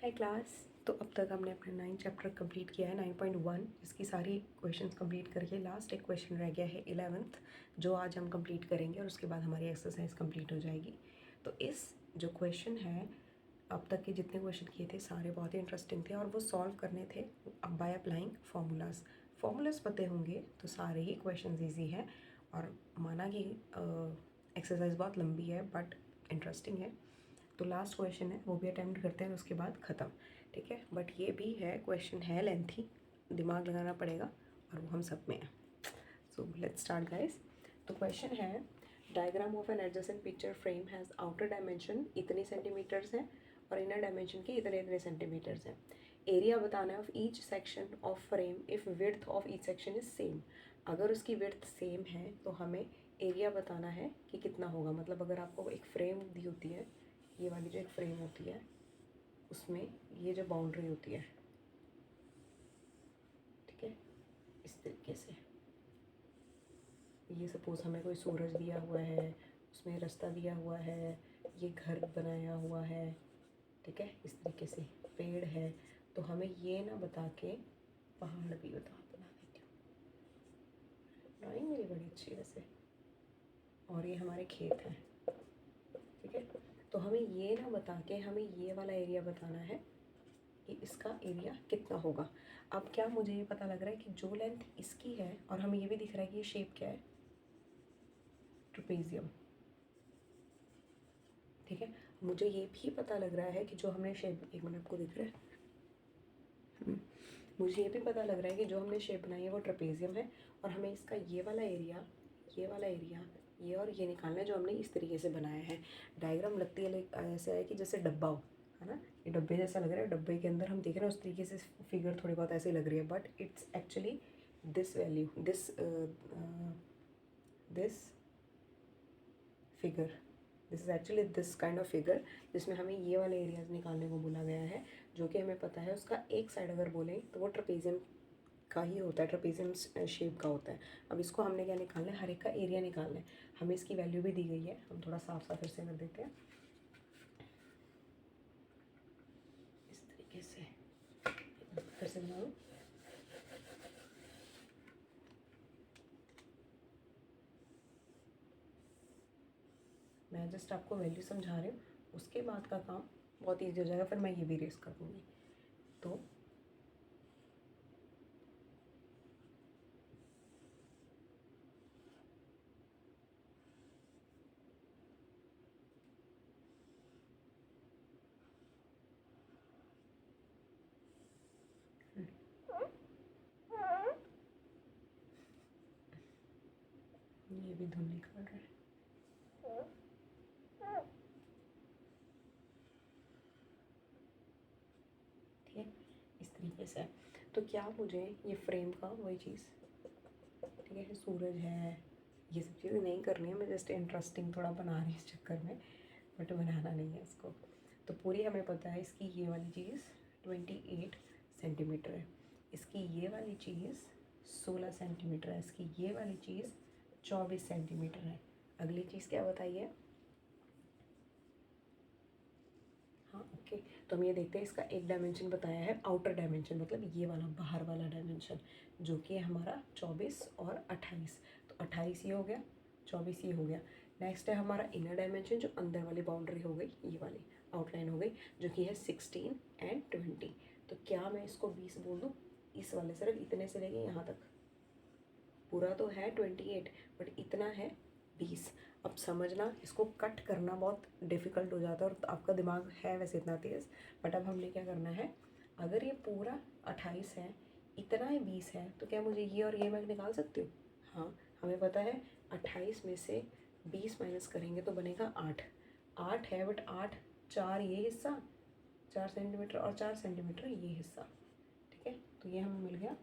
हाय class. तो अब तक हमने अपना 9 चैप्टर कंप्लीट किया है 9.1, जिसकी सारी क्वेश्चंस कंप्लीट करके लास्ट एक क्वेश्चन रह गया है 11th, जो आज हम कंप्लीट करेंगे और उसके बाद हमारी एक्सरसाइज कंप्लीट हो जाएगी। तो इस जो क्वेश्चन है, अब तक के जितने क्वेश्चन किए थे सारे बहुत ही इंटरेस्टिंग थे और वो सॉल्व करने थे बाय अप्लाइंग फार्मूलाज पते होंगे तो सारे ही क्वेश्चन ईजी हैं। और माना कि एक्सरसाइज बहुत लंबी है बट इंटरेस्टिंग है। तो लास्ट क्वेश्चन है वो भी अटेम्प्ट करते हैं, उसके बाद ख़त्म, ठीक है। बट ये भी है, क्वेश्चन है लेंथी, दिमाग लगाना पड़ेगा और वो हम सब में है। So let's start guys. तो क्वेश्चन है, diagram of an adjacent picture frame has outer dimension इतने सेंटीमीटर्स हैं और इनर डायमेंशन के इतने इतने सेंटीमीटर्स हैं। एरिया बताना है of each section of frame if width of each section is same. अगर उसकी विड्थ सेम है तो हमें एरिया बताना है कि कितना होगा। मतलब अगर आपको एक फ्रेम दी होती है, ये वाली जो एक फ्रेम होती है उसमें ये जो बाउंड्री होती है, ठीक है, इस तरीके से, ये सपोज़ हमें कोई सूरज दिया हुआ है, उसमें रास्ता दिया हुआ है, ये घर बनाया हुआ है, ठीक है, इस तरीके से पेड़ है। तो हमें ये ना बता के पहाड़ भी बना देती हूँ। ड्राइंग मेरी बड़ी अच्छी है वैसे। और ये हमारे खेत हैं, ठीक है। तो हमें ये ना बता के हमें ये वाला एरिया बताना है कि इसका एरिया कितना होगा। अब क्या मुझे ये पता लग रहा है कि जो लेंथ इसकी है और हमें ये भी दिख रहा है कि ये शेप क्या है, ट्रेपेजियम, ठीक है। मुझे ये भी पता लग रहा है कि जो हमने शेप, एक मिनट आपको दिख रहा है, मुझे ये भी पता लग रहा है कि जो हमने शेप बनाई है वो ट्रेपेजियम है और हमें इसका ये वाला एरिया, ये वाला एरिया, ये और ये निकालना है जो हमने इस तरीके से बनाया है। डायग्राम लगती है ऐसे है कि जैसे डब्बा हो, है ना, ये डब्बे जैसा लग रहा है, डब्बे के अंदर हम देख रहे हैं उस तरीके से फिगर थोड़ी बहुत ऐसे लग रही है, but it's actually this value, this figure, this is actually this kind of figure, जिसमें हमें ये वाले एरियाज निकालने को बोला गया है, जो कि हमें पता है उसका एक साइड अगर बोलें तो वो ट्रेपेजियम का ही होता है, ट्रेपेजियम शेप का होता है। अब इसको हमने क्या निकालना है, हर एक का एरिया निकालना है। हमें इसकी वैल्यू भी दी गई है, हम थोड़ा साफ साफ फिर से कर देते हैं इस तरीके से, फिर से बनाओ। मैं जस्ट आपको वैल्यू समझा रही हूँ, उसके बाद का काम बहुत ईजी हो जाएगा, फिर मैं ये भी रेस कर दूँगी। तो ये भी धुन निकाल रहा है, ठीक है, इस तरीके से। तो क्या मुझे ये फ्रेम का वही चीज़, ठीक है, सूरज है, ये सब चीज़ें नहीं करनी है, मैं जस्ट इंटरेस्टिंग थोड़ा बना रही हूँ इस चक्कर में, बट बनाना नहीं है इसको। तो पूरी हमें पता है इसकी ये वाली चीज़ 28 सेंटीमीटर है, इसकी ये वाली चीज़ 16 सेंटीमीटर है, इसकी ये वाली चीज़ 24 सेंटीमीटर है। अगली चीज़ क्या बताइए? हाँ ओके, तो हम ये देखते हैं, इसका एक डायमेंशन बताया है, आउटर डायमेंशन मतलब ये वाला बाहर वाला डायमेंशन, जो कि है हमारा 24 और 28। तो 28 ये हो गया, 24 ये हो गया। नेक्स्ट है हमारा इनर डायमेंशन, जो अंदर वाली बाउंड्री हो गई, ये वाली आउटलाइन हो गई, जो कि है 16 एंड 20। तो क्या मैं इसको 20 बोल दूँ? इस वाले सिर्फ इतने से लेके यहाँ तक, पूरा तो है 28 बट इतना है 20। अब समझना, इसको कट करना बहुत डिफ़िकल्ट हो जाता है और आपका दिमाग है वैसे इतना तेज़, बट अब हमने क्या करना है, अगर ये पूरा 28 है, इतना है 20 है, तो क्या मुझे ये और ये मैं निकाल सकती हूँ? हाँ, हमें पता है 28 में से 20 माइनस करेंगे तो बनेगा 8। 8 है बट 8, 4 ये हिस्सा, 4 सेंटीमीटर और 4 सेंटीमीटर ये हिस्सा, ठीक है। तो ये हमें मिल गया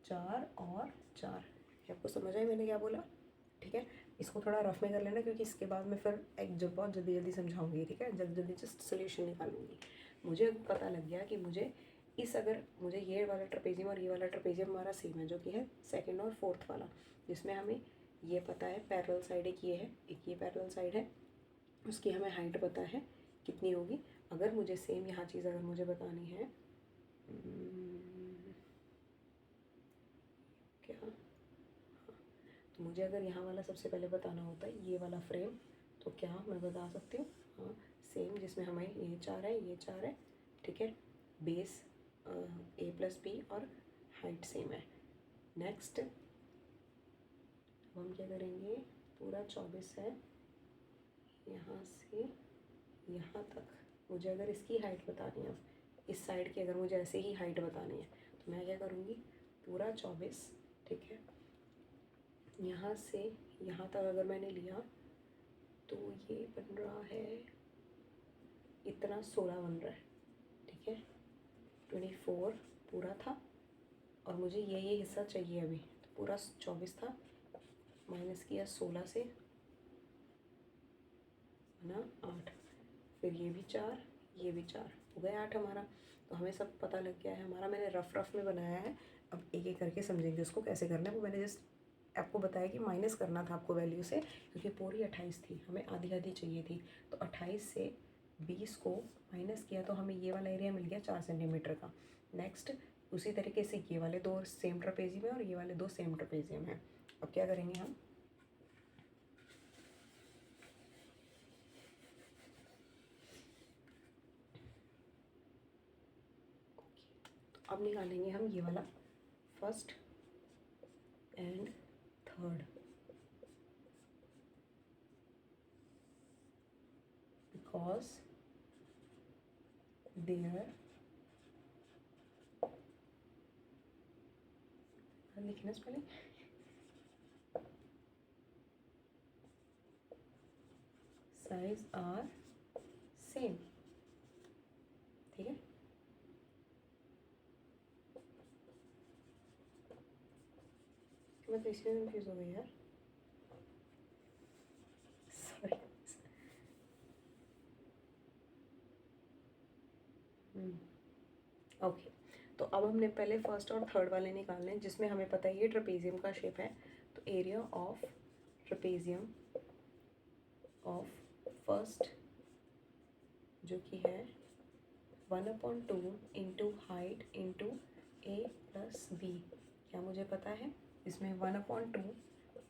4 और 4। आपको समझ आया मैंने क्या बोला? ठीक है, इसको थोड़ा रफ में कर लेना, क्योंकि इसके बाद मैं फिर एक जब बहुत जल्दी जल्दी समझाऊंगी, ठीक है, जल्दी जल्दी जस्ट सोल्यूशन निकालूंगी। मुझे पता लग गया कि मुझे इस, अगर मुझे ये वाला ट्रेपेजियम और ये वाला ट्रेपेजियम हमारा सेम है, जो कि है सेकंड और फोर्थ वाला, जिसमें हमें ये पता है पैरेलल साइड एक ये है, एक ये पैरेलल साइड है, उसकी हमें हाइट पता है कितनी होगी। अगर मुझे सेम यहाँ चीज़ अगर मुझे बतानी है क्या, तो मुझे अगर यहाँ वाला सबसे पहले बताना होता है ये वाला फ्रेम, तो क्या मैं बता सकती हूँ, हाँ सेम, जिसमें हमें ये 4 है, ये 4 है, ठीक है, बेस A+B और हाइट सेम है। नेक्स्ट हम क्या करेंगे, पूरा 24 है, यहाँ से यहाँ तक मुझे अगर इसकी हाइट बतानी है, इस साइड की अगर मुझे ऐसे ही हाइट बतानी है, तो मैं क्या करूँगी, पूरा 24, ठीक है, यहाँ से यहाँ तक अगर मैंने लिया तो ये बन रहा है इतना 16 बन रहा है, ठीक है, 24 पूरा था और मुझे ये हिस्सा चाहिए अभी, तो पूरा 24 था, माइनस किया 16 से, ना 8, फिर ये भी 4, ये भी 4, हो गया 8 हमारा। तो हमें सब पता लग गया है हमारा, मैंने रफ में बनाया है। अब एक एक करके समझेंगे उसको कैसे करना है। वो मैंने जस्ट आपको बताया कि माइनस करना था आपको वैल्यू से, क्योंकि पूरी 28 थी, हमें आधी आधी चाहिए थी, तो 28 से 20 को माइनस किया तो हमें ये वाला एरिया मिल गया 4 सेंटीमीटर का। नेक्स्ट उसी तरीके से ये वाले 2 सेम ट्रेपेजियम है और ये वाले 2 सेम ट्रेपेजियम है। अब क्या करेंगे हम, अब निकालेंगे हम ये वाला first and third, because there, लिखना पहले, साइज आर सेम, ठीक है। मैं तो इसलिए कंफ्यूज हो गई यार, सॉरी। ओके, तो अब हमने पहले फर्स्ट और थर्ड वाले निकालने हैं, जिसमें हमें पता है ये ट्रेपेजियम का शेप है, तो area of trapezium of first जो कि है 1/2 इंटू हाइट इंटू A+B, क्या मुझे पता है इसमें 1/2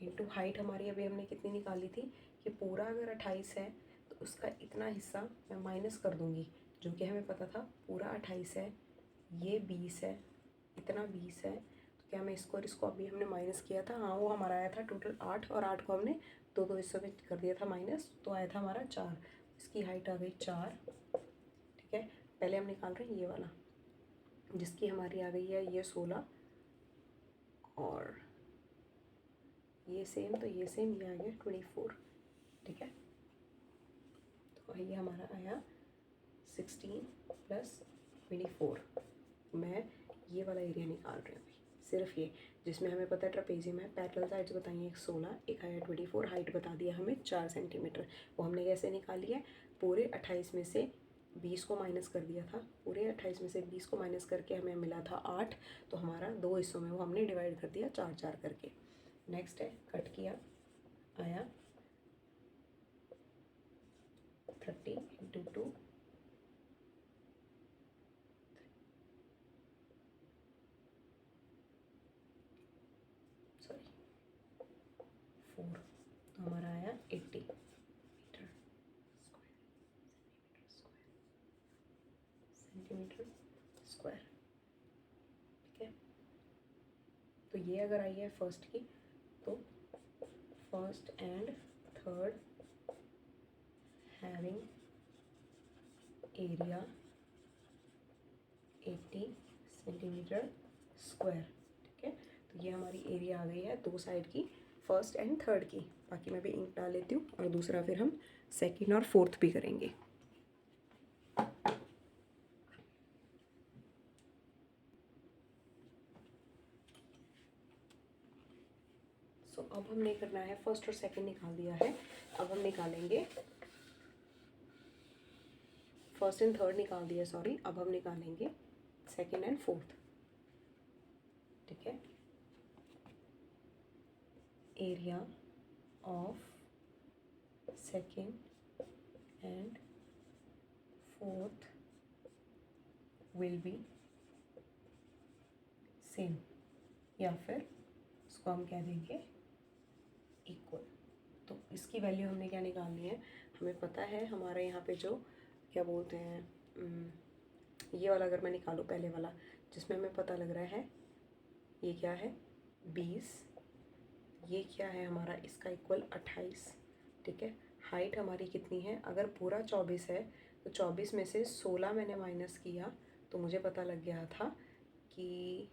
इंटू हाइट हमारी अभी हमने कितनी निकाली थी, कि पूरा अगर 28 है तो उसका इतना हिस्सा मैं माइनस कर दूँगी, जो कि हमें पता था पूरा 28 है, ये 20 है, इतना 20 है, तो क्या मैं इसको और इसको अभी हमने माइनस किया था, हाँ वो हमारा आया था टोटल 8, और 8 को हमने दो हिस्सों में कर दिया था माइनस, तो आया था हमारा 4, इसकी हाइट आ गई 4, ठीक है। पहले हम निकाल रहे हैं ये वाला, जिसकी हमारी आ गई है ये 16, और ये सेम, तो ये सेम, ये आ गया 24, ठीक है। तो ये हमारा आया 16 + 24। मैं ये वाला एरिया निकाल रही हूँ अभी, सिर्फ ये, जिसमें हमें पता है ट्रेपेजियम है, पैरेलल साइड्स बताइए, एक 16, एक आया 24, हाइट बता दिया हमें 4 सेंटीमीटर। वो हमने कैसे निकाली है, पूरे 28 में से 20 को माइनस कर दिया था, पूरे 28 में से 20 को माइनस करके हमें मिला था 8, तो हमारा 2 हिस्सों में वो हमने डिवाइड कर दिया 4 करके। नेक्स्ट है कट किया, आया 30 × 2, सॉरी 4, तो हमारा आया 80 मीटर सेंटीमीटर स्क्वायर, ठीक है। तो ये अगर आई है फर्स्ट की, तो first and third having area 80 centimetre square, ठीक है। तो ये हमारी एरिया आ गई है दो साइड की, फर्स्ट एंड थर्ड की। बाकी मैं भी इंक डाल लेती हूँ, और दूसरा फिर हम सेकंड और फोर्थ भी करेंगे। अब हमने करना है, फर्स्ट और सेकंड निकाल दिया है, अब हम निकालेंगे फर्स्ट एंड थर्ड निकाल दिया, सॉरी, अब हम निकालेंगे सेकंड एंड फोर्थ, ठीक है। Area of second and fourth will be same, या फिर इसको हम कह देंगे इक्वल। तो इसकी वैल्यू हमने क्या निकालनी है, हमें पता है हमारे यहाँ पे जो क्या बोलते हैं, ये वाला अगर मैं निकालूँ पहले वाला जिसमें हमें पता लग रहा है ये क्या है 20, ये क्या है हमारा इसका इक्वल 28, ठीक है। हाइट हमारी कितनी है, अगर पूरा 24 है तो 24 में से 16 मैंने माइनस किया तो मुझे पता लग गया था कि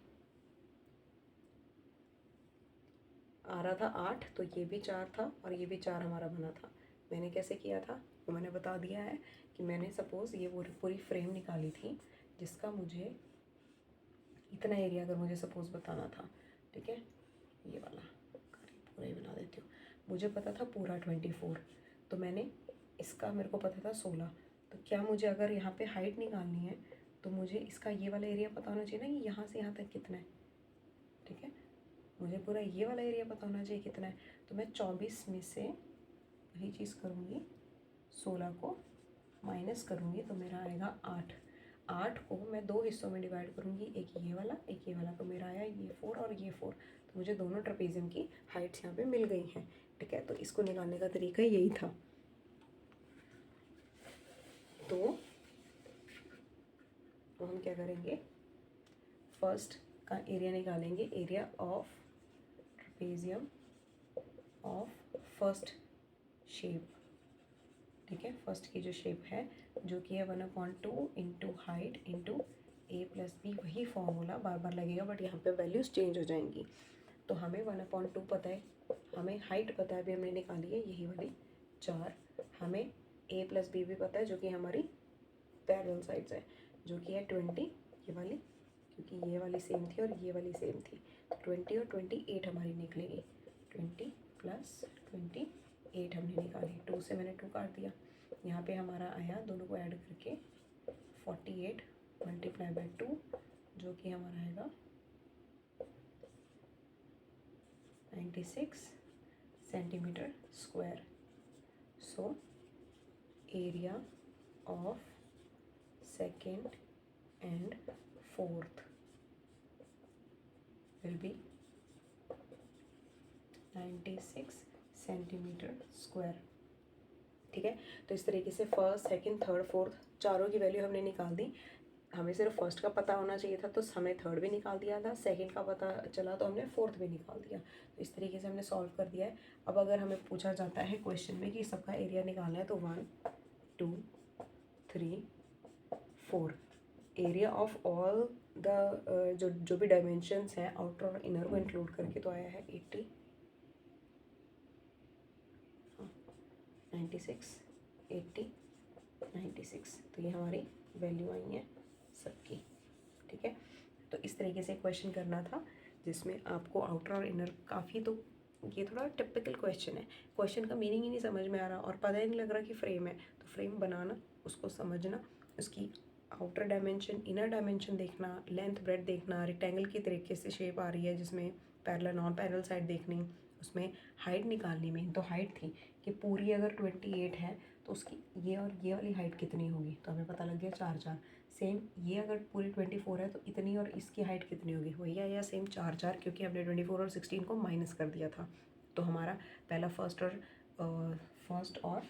आ रहा था 8, तो ये भी 4 था और ये भी 4 हमारा बना था। मैंने कैसे किया था वो मैंने बता दिया है कि मैंने सपोज़ ये पूरी फ्रेम निकाली थी जिसका मुझे इतना एरिया अगर मुझे सपोज़ बताना था, ठीक है, ये वाला पूरा ही बना देती हूँ। मुझे पता था पूरा 24, तो मैंने इसका मेरे को पता था 16, तो क्या मुझे अगर यहाँ पे हाइट निकालनी है तो मुझे इसका ये वाला एरिया पता होना चाहिए ना कि यहाँ से यहाँ तक कितना है, ठीक है। मुझे पूरा ये वाला एरिया पता होना चाहिए कितना है, तो मैं 24 में से वही चीज़ करूँगी, 16 को माइनस करूँगी तो मेरा आएगा 8। 8 को मैं 2 हिस्सों में डिवाइड करूँगी, एक ये वाला, तो मेरा आया ये 4 और ये 4। तो मुझे दोनों ट्रेपेजियम की हाइट्स यहाँ पे मिल गई हैं, ठीक है। तो इसको निकालने का तरीका यही था। तो हम क्या करेंगे, फर्स्ट का एरिया निकालेंगे, area of trapezium of first shape, ठीक है। फर्स्ट की जो शेप है जो कि है 1/2 इंटू हाइट इंटू a+b, वही फॉर्मूला बार बार लगेगा बट यहाँ पे वैल्यूज़ चेंज हो जाएंगी। तो हमें 1/2 पता है, हमें हाइट पता है अभी हमने निकाली है यही वाली 4, हमें a+b भी पता है जो कि हमारी पैरेलल साइड्स है जो कि है 20, ये वाली, क्योंकि ये वाली सेम थी और ये वाली सेम थी, 20 और 28 हमारी निकलेगी, 20 + 28 हमने निकाली। 2 से मैंने 2 काट दिया, यहाँ पे हमारा आया दोनों को ऐड करके 48 × 2 जो कि हमारा आएगा 96 centimetre square. So area of second and fourth will be 96 centimetre square, ठीक है। तो इस तरीके से फर्स्ट, सेकंड, थर्ड, फोर्थ चारों की वैल्यू हमने निकाल दी। हमें सिर्फ फर्स्ट का पता होना चाहिए था तो हमें थर्ड भी निकाल दिया था, सेकंड का पता चला तो हमने फोर्थ भी निकाल दिया। तो इस तरीके से हमने सॉल्व कर दिया है। अब अगर हमें पूछा जाता है क्वेश्चन में कि सबका एरिया निकालना है तो 1 2 3 4 एरिया ऑफ ऑल द जो भी डायमेंशंस हैं आउटर और इनर को इंक्लूड करके तो आया है 80 96 80 96। तो ये हमारी वैल्यू आई है सबकी, ठीक है। तो इस तरीके से क्वेश्चन करना था जिसमें आपको आउटर और इनर काफ़ी, तो ये थोड़ा टिपिकल क्वेश्चन है, क्वेश्चन का मीनिंग ही नहीं समझ में आ रहा और पता ही नहीं लग रहा कि फ्रेम है, तो फ्रेम बनाना, उसको समझना, उसकी आउटर डायमेंशन, इनर डायमेंशन देखना, लेंथ ब्रेड देखना, रेक्टेंगल की तरीके से शेप आ रही है जिसमें पैरेलल नॉन पैरेलल साइड देखनी, उसमें हाइट निकालनी। में तो हाइट थी कि पूरी अगर 28 है तो उसकी ये और ये वाली हाइट कितनी होगी, तो हमें पता लग गया 4 4। सेम ये अगर पूरी 24 है तो इतनी और इसकी हाइट कितनी होगी, वही आया सेम 4 4, क्योंकि हमने 24 और 16 को माइनस कर दिया था। तो हमारा पहला फर्स्ट और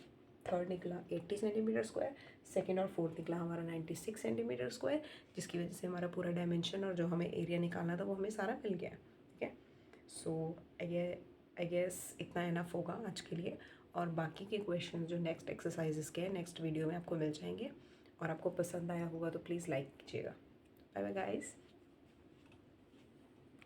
थर्ड निकला 80 सेंटीमीटर स्क्वायर, सेकेंड और फोर्थ निकला हमारा 96 सेंटीमीटर स्क्वायर, जिसकी वजह से हमारा पूरा डायमेंशन और जो हमें एरिया निकालना था वो हमें सारा मिल गया, ठीक है। सो आई गेस इतना इनफ होगा आज के लिए, और बाकी के क्वेश्चन जो नेक्स्ट एक्सरसाइजेस के हैं नेक्स्ट वीडियो में आपको मिल जाएंगे, और आपको पसंद आया होगा तो प्लीज़ लाइक कीजिएगा। Bye bye guys.